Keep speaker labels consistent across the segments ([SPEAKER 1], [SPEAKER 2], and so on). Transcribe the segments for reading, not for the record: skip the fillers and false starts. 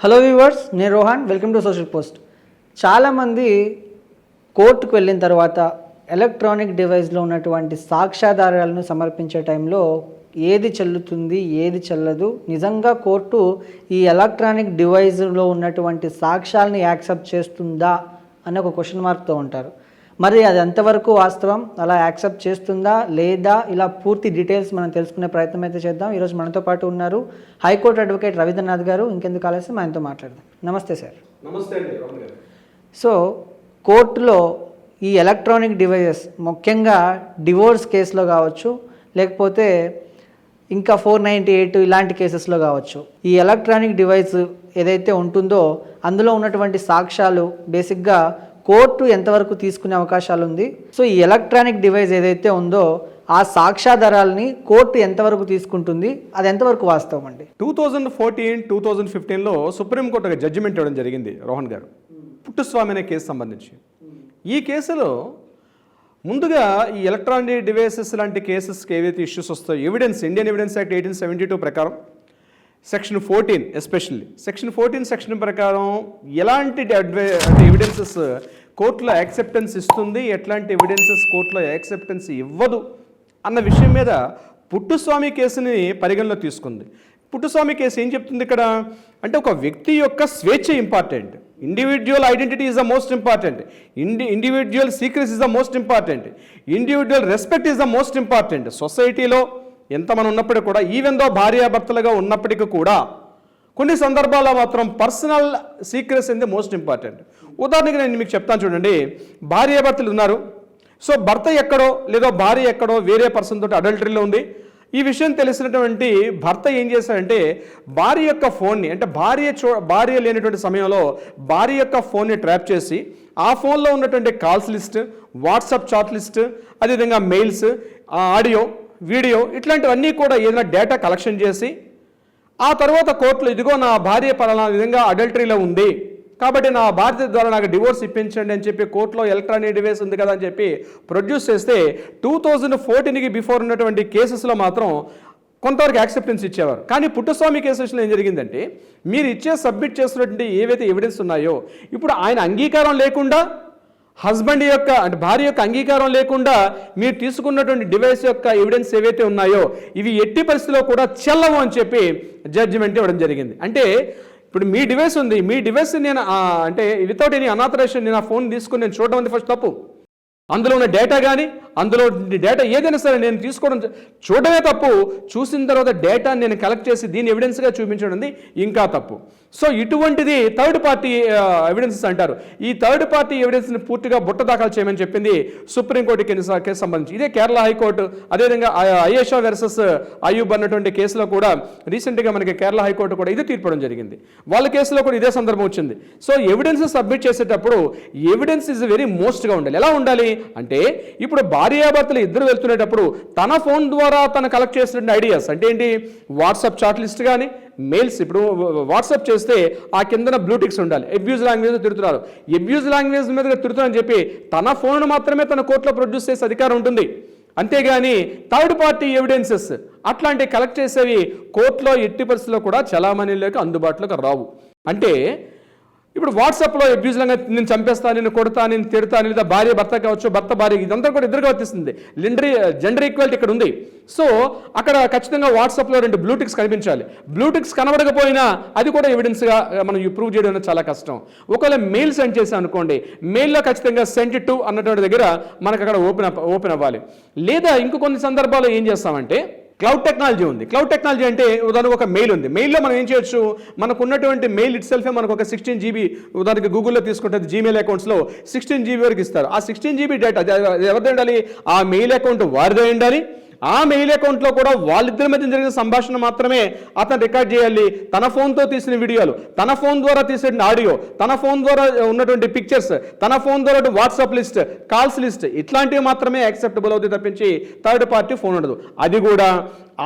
[SPEAKER 1] Hello viewers, నేను Rohan. Welcome to social post. చాలామంది కోర్టుకు వెళ్ళిన తర్వాత ఎలక్ట్రానిక్ డివైస్లో ఉన్నటువంటి సాక్ష్యాధారాలను సమర్పించే టైంలో ఏది చెల్లుతుంది, ఏది చెల్లదు, నిజంగా కోర్టు ఈ ఎలక్ట్రానిక్ డివైస్లో ఉన్నటువంటి సాక్ష్యాలను యాక్సెప్ట్ చేస్తుందా అనే ఒక క్వశ్చన్ మార్క్తో ఉంటారు. మరి అది ఎంతవరకు వాస్తవం, అలా యాక్సెప్ట్ చేస్తుందా లేదా, ఇలా పూర్తి డీటెయిల్స్ మనం తెలుసుకునే ప్రయత్నం అయితే చేద్దాం. ఈరోజు మనతో పాటు ఉన్నారు హైకోర్టు అడ్వకేట్ రవీంద్రనాథ్ గారు. ఇంకెందుకు ఆలస్యం, ఆయనతో మాట్లాడదాం. నమస్తే సార్.
[SPEAKER 2] నమస్తే అండి.
[SPEAKER 1] సో కోర్టులో ఈ ఎలక్ట్రానిక్ డివైజెస్ ముఖ్యంగా డివోర్స్ కేసులో కావచ్చు, లేకపోతే ఇంకా 498 ఇలాంటి కేసెస్లో కావచ్చు, ఈ ఎలక్ట్రానిక్ డివైస్ ఏదైతే ఉంటుందో అందులో ఉన్నటువంటి సాక్ష్యాలు బేసిక్గా కోర్టు ఎంతవరకు తీసుకునే అవకాశాలు ఉంది. సో ఈ ఎలక్ట్రానిక్ డివైస్ ఏదైతే ఉందో ఆ సాక్ష్యాధారాలని కోర్టు ఎంతవరకు తీసుకుంటుంది, అది ఎంతవరకు వాస్తవం అండి?
[SPEAKER 2] 2014-2015లో సుప్రీంకోర్టు ఒక జడ్జిమెంట్ ఇవ్వడం జరిగింది రోహన్ గారు, పుట్టుస్వామి అనే కేసు సంబంధించి. ఈ కేసులో ముందుగా ఈ ఎలక్ట్రానిక్ డివైసెస్ లాంటి కేసెస్కి ఏవైతే ఇష్యూస్ వస్తాయో, ఎవిడెన్స్, ఇండియన్ ఎవిడెన్స్ యాక్ట్ 1872 ప్రకారం సెక్షన్ 14, ఎస్పెషల్లీ సెక్షన్ 14 సెక్షన్ ప్రకారం ఎలాంటి ఎవిడెన్సెస్ కోర్టులో యాక్సెప్టెన్స్ ఇస్తుంది, ఎట్లాంటి ఎవిడెన్సెస్ కోర్టులో యాక్సెప్టెన్స్ ఇవ్వదు అన్న విషయం మీద పుట్టుస్వామి కేసుని పరిగణలో తీసుకుంది. పుట్టుస్వామి కేసు ఏం చెప్తుంది ఇక్కడ అంటే, ఒక వ్యక్తి యొక్క స్వేచ్ఛ important, individual identity is the most important, individual secrets is the most important, individual respect is the most important. సొసైటీలో ఎంతమంది ఉన్నప్పటికీ కూడా, ఈవెన్ దో భార్యాభర్తలుగా ఉన్నప్పటికీ కూడా కొన్ని సందర్భాల్లో మాత్రం పర్సనల్ సీక్రెట్స్ అనేది మోస్ట్ ఇంపార్టెంట్. ఉదాహరణకి నేను మీకు చెప్తాను చూడండి. భార్యాభర్తలు ఉన్నారు. సో భర్త ఎక్కడో లేదో భార్య ఎక్కడో వేరే పర్సన్ తోటి అడల్టరీలో ఉంది. ఈ విషయం తెలిసినటువంటి భర్త ఏం చేశాడంటే, భార్య యొక్క ఫోన్ని, అంటే భార్య లేనటువంటి సమయంలో భార్య యొక్క ఫోన్ని ట్రాప్ చేసి ఆ ఫోన్లో ఉన్నటువంటి calls list, WhatsApp chat list, అదేవిధంగా మెయిల్స్, ఆడియో, వీడియో, ఇట్లాంటివన్నీ కూడా ఏదైనా డేటా కలెక్షన్ చేసి ఆ తర్వాత కోర్టులో ఇదిగో నా భార్య పలానా విధంగా అడల్టరీలో ఉంది కాబట్టి నా భార్య ద్వారా నాకు డివోర్స్ ఇప్పించండి అని చెప్పి కోర్టులో ఎలక్ట్రానిక్ డివైస్ ఉంది కదా అని చెప్పి ప్రొడ్యూస్ చేస్తే 2014కి బిఫోర్ ఉన్నటువంటి కేసెస్లో మాత్రం కొంతవరకు యాక్సెప్టెన్స్ ఇచ్చేవారు. కానీ పుట్టుస్వామి కేసెస్లో ఏం జరిగిందంటే, మీరు సబ్మిట్ చేస్తున్నటువంటి ఏవైతే ఎవిడెన్స్ ఉన్నాయో, ఇప్పుడు ఆయన అంగీకారం లేకుండా, హస్బెండ్ యొక్క అంటే భార్య యొక్క అంగీకారం లేకుండా మీరు తీసుకున్నటువంటి డివైస్ యొక్క ఎవిడెన్స్ ఏవైతే ఉన్నాయో ఇవి ఎట్టి పరిస్థితిలో కూడా చెల్లవు అని చెప్పి జడ్జిమెంట్ ఇవ్వడం జరిగింది. అంటే ఇప్పుడు మీ డివైస్ ఉంది, మీ డివైస్ నేను అంటే వితౌట్ ఎనీ అనాథరైజేషన్ నేను ఆ ఫోన్ తీసుకుని నేను చూడడం అనేది ఫస్ట్ తప్పు. అందులో ఉన్న డేటా కానీ, అందులో డేటా ఏదైనా సరే నేను చూడడమే తప్పు. చూసిన తర్వాత డేటా నేను కలెక్ట్ చేసి దీన్ని ఎవిడెన్స్గా చూపించడం ఇంకా తప్పు. సో ఇటువంటిది థర్డ్ పార్టీ ఎవిడెన్సెస్ అంటారు. ఈ థర్డ్ పార్టీ ఎవిడెన్స్ని పూర్తిగా బుట్టదాఖలు చేయమని చెప్పింది సుప్రీంకోర్టు కేసు సంబంధించి. ఇదే కేరళ హైకోర్టు, అదేవిధంగా అయేషా వర్సెస్ అయ్యూబ్ అన్నటువంటి కేసులో కూడా రీసెంట్గా మనకి కేరళ హైకోర్టు కూడా ఇదే తీర్పడం జరిగింది. వాళ్ళ కేసులో కూడా ఇదే సందర్భం వచ్చింది. సో ఎవిడెన్స్ సబ్మిట్ చేసేటప్పుడు ఎవిడెన్స్ ఇస్ వెరీ మోస్ట్గా ఉండాలి. ఎలా ఉండాలి అంటే, ఇప్పుడు భార్యాభర్తలు ఇద్దరు వెళ్తున్నప్పుడు తన ఫోన్ ద్వారా తను కలెక్ట్ చేసిన ఐడియాస్ అంటే ఏంటి, వాట్సాప్ చాట్ లిస్ట్ కానీ, మెయిల్స్. ఇప్పుడు వాట్సాప్ చేస్తే ఆ కిందన బ్లూటిక్స్ ఉండాలి. అబ్యూజ్ లాంగ్వేజ్ తిడుతున్నారు, అబ్యూజ్ లాంగ్వేజ్ మీద తిడుతున్నారని చెప్పి తన ఫోన్ మాత్రమే తన కోర్టులో ప్రొడ్యూస్ చేసే అధికారం ఉంటుంది. అంతేగాని థర్డ్ పార్టీ ఎవిడెన్సెస్ అట్లాంటివి కలెక్ట్ చేసేవి కోర్టులో ఎట్టి పరిస్థితుల్లో కూడా చలామణిలోకి అందుబాటులోకి రావు. అంటే ఇప్పుడు వాట్సాప్లో అబ్యూజ్ లాగా నేను చంపేస్తాను, నేను కొడతాను, నేను తిడతాను, లేదా భార్య భర్త కావచ్చు, భర్త భార్య, ఇదంతా కూడా ఇద్దరుగా వర్తిస్తుంది. జెండర్ ఈక్వాలిటీ ఇక్కడ ఉంది. సో అక్కడ ఖచ్చితంగా వాట్సాప్లో 2 బ్లూటిక్స్ కనిపించాలి. బ్లూటిక్స్ కనబడకపోయినా అది కూడా ఎవిడెన్స్గా మనం ప్రూవ్ చేయడం అనేది చాలా కష్టం. ఒకవేళ మెయిల్ సెండ్ చేసాం అనుకోండి, మెయిల్లో ఖచ్చితంగా సెండ్ టు అన్నటువంటి దగ్గర మనకు అక్కడ ఓపెన్ అవ్వాలి. లేదా ఇంకో కొన్ని సందర్భాల్లో ఏం చేస్తామంటే, క్లౌడ్ టెక్నాలజీ ఉంది. క్లౌడ్ టెక్నాలజీ అంటే ఉదాహరణకు ఒక మెయిల్ ఉంది. మెయిల్లో మనం ఏం చేయొచ్చు, మనకు ఉన్నటువంటి మెయిల్ ఇట్ సెల్ఫే మనకు ఒక 16 GB, ఉదాహరణకి గూగుల్లో తీసుకుంటే జీమెయిల్ అకౌంట్స్లో 16 GB వరకు ఇస్తారు. ఆ 16 GB డేటా ఎవరిదే ఉండాలి, ఆ మెయిల్ అకౌంట్ వారిదే ఉండాలి. ఆ మెయిల్ అకౌంట్లో కూడా వాళ్ళిద్దరి మధ్య జరిగిన సంభాషణ మాత్రమే అతను రికార్డ్ చేయాలి. తన ఫోన్తో తీసిన వీడియోలు, తన ఫోన్ ద్వారా తీసిన ఆడియో, తన ఫోన్ ద్వారా ఉన్నటువంటి పిక్చర్స్, తన ఫోన్ ద్వారా వాట్సాప్ లిస్ట్, కాల్స్ లిస్ట్, ఇట్లాంటివి మాత్రమే యాక్సెప్టబుల్ అవుతుంది తప్పించి థర్డ్ పార్టీ ఫోన్ ఉండదు. అది కూడా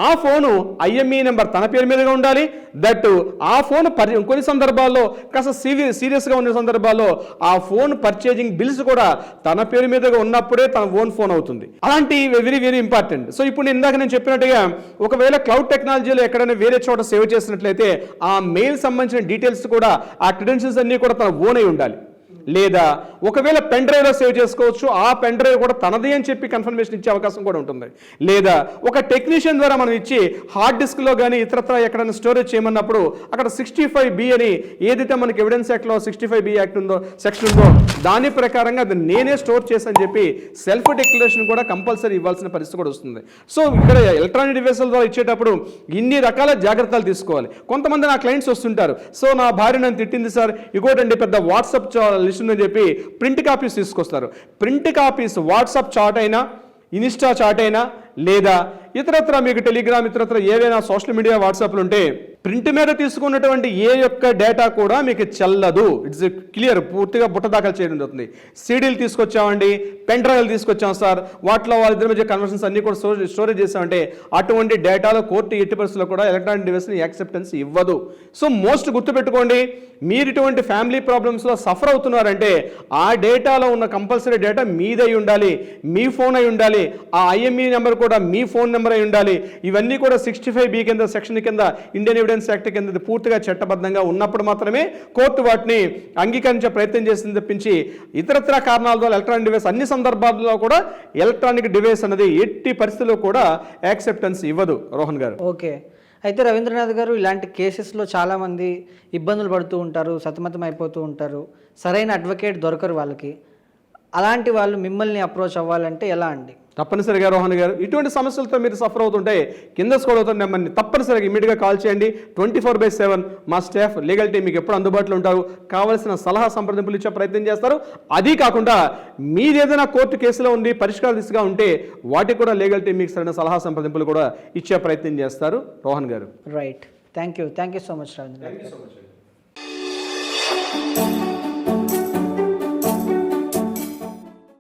[SPEAKER 2] ఆ ఫోను ఐఎంఈ నెంబర్ తన పేరు మీదుగా ఉండాలి. దట్ ఆ ఫోన్ కొన్ని సందర్భాల్లో కాస్త సీరియస్గా ఉన్న సందర్భాల్లో ఆ ఫోన్ పర్చేజింగ్ బిల్స్ కూడా తన పేరు మీదుగా ఉన్నప్పుడే తన ఓన్ ఫోన్ అవుతుంది. అలాంటి వెరీ వెరీ ఇంపార్టెంట్. సో ఇప్పుడు నేను చెప్పినట్టుగా ఒకవేళ క్లౌడ్ టెక్నాలజీలో ఎక్కడైనా వేరే చోట సేవ్ చేసినట్లయితే ఆ మెయిల్ సంబంధించిన డీటెయిల్స్ కూడా ఆ క్రెడెన్షియల్స్ అన్నీ కూడా తన ఓన్ అయి ఉండాలి. లేదా ఒకవేళ పెన్ డ్రైవ్లో సేవ్ చేసుకోవచ్చు, ఆ పెన్ డ్రైవ్ కూడా తనది అని చెప్పి కన్ఫర్మేషన్ ఇచ్చే అవకాశం కూడా ఉంటుంది. లేదా ఒక టెక్నీషియన్ ద్వారా మనం ఇచ్చి హార్డ్ డిస్క్లో కానీ ఇతరత్ర ఎక్కడైనా స్టోరేజ్ చేయమన్నప్పుడు అక్కడ 65B అని ఏదైతే మనకి ఎవిడెన్స్ యాక్ట్లో 65B యాక్ట్ ఉందో సెక్షన్ ఉందో దాని ప్రకారంగా అది నేనే స్టోర్ చేశాను చెప్పి సెల్ఫ్ డిక్లరేషన్ కూడా కంపల్సరీ ఇవ్వాల్సిన పరిస్థితి కూడా వస్తుంది. సో ఇక్కడ ఎలక్ట్రానిక్ డివైసెస్ ద్వారా ఇచ్చేటప్పుడు ఇన్ని రకాల జాగ్రత్తలు తీసుకోవాలి. కొంతమంది నా క్లయింట్స్ వస్తుంటారు, సో నా భార్య నన్ను తిట్టింది సార్, ఇంకోటండి పెద్ద వాట్సాప్ లిస్ట్ ఉందని చెప్పి ప్రింట్ కాపీస్ తీసుకొస్తారు. ప్రింట్ కాపీస్ వాట్సాప్ చాట్ అయినా ఇన్స్టా చాట్ అయినా లేదా ఇతరత్ర మీకు టెలిగ్రామ్ ఇతరత్ర ఏవైనా సోషల్ మీడియా వాట్సాప్లు ఉంటే ప్రింట్ మీద తీసుకున్నటువంటి ఏ యొక్క డేటా కూడా మీకు చెల్లదు. ఇట్స్ క్లియర్, పూర్తిగా బుట్ట దాఖలు చేయడం జరుగుతుంది. సీడీలు తీసుకొచ్చామండి, పెన్ డ్రైవ్లు తీసుకొచ్చాం సార్, వాటిలో వాళ్ళిద్దరి మధ్య కన్వర్షన్స్ అన్ని కూడా స్టోరేజ్ చేసామంటే అటువంటి డేటాలో కోర్టు ఎట్టి పరిస్థితుల్లో కూడా ఎలక్ట్రానిక్ డివైస్ని యాక్సెప్టెన్స్ ఇవ్వదు. సో మోస్ట్ గుర్తుపెట్టుకోండి, మీరు ఇటువంటి ఫ్యామిలీ ప్రాబ్లమ్స్లో సఫర్ అవుతున్నారంటే ఆ డేటాలో ఉన్న కంపల్సరీ డేటా మీదై ఉండాలి, మీ ఫోన్ అయి ఉండాలి, ఆ ఐఎంఈ నెంబర్ కూడా మీ ఫోన్ నెంబర్ అయి ఉండాలి. ఇవన్నీ కూడా 65B కింద సెక్షన్ కింద ఇండియన్ ఎవిడెన్స్ యాక్ట్ కింద పూర్తిగా చట్టబద్ధంగా ఉన్నప్పుడు మాత్రమే కోర్టు వాటిని అంగీకరించే ప్రయత్నం చేసింది తప్పించి ఇతరత్ర కారణాల ద్వారా ఎలక్ట్రానిక్ డివైస్ అన్ని సందర్భాల్లో కూడా ఎలక్ట్రానిక్ డివైస్ అనేది ఎట్టి పరిస్థితుల్లో కూడా యాక్సెప్టెన్స్ ఇవ్వదు. రోహన్ గారు.
[SPEAKER 1] ఓకే, అయితే రవీంద్రనాథ్ గారు ఇలాంటి కేసెస్లో చాలామంది ఇబ్బందులు పడుతూ ఉంటారు, సతమతం అయిపోతూ ఉంటారు, సరైన అడ్వకేట్ దొరకరు వాళ్ళకి. అలాంటి వాళ్ళు మిమ్మల్ని అప్రోచ్ అవ్వాలంటే ఎలా అండి?
[SPEAKER 2] తప్పనిసరిగా రోహన్ గారు, ఇటువంటి సమస్యలతో మీరు సఫర్ అవుతుంటే కింద స్క్రోల్ అవుతున్న నెంబర్ని తప్పనిసరిగా ఇమీడియట్గా కాల్ చేయండి. 24/7 మా స్టాఫ్ లీగల్ టీం మీకు ఎప్పుడు అందుబాటులో ఉంటారు, కావాల్సిన సలహా సంప్రదింపులు ఇచ్చే ప్రయత్నం చేస్తారు. అది కాకుండా మీరేదైనా కోర్టు కేసులో ఉంది పరిష్కార దిశగా ఉంటే వాటికి కూడా లీగల్ టీం మీకు సరైన సలహా సంప్రదింపులు కూడా ఇచ్చే ప్రయత్నం చేస్తారు. Rohan garu.
[SPEAKER 1] Right, thank you so much Rabindranath.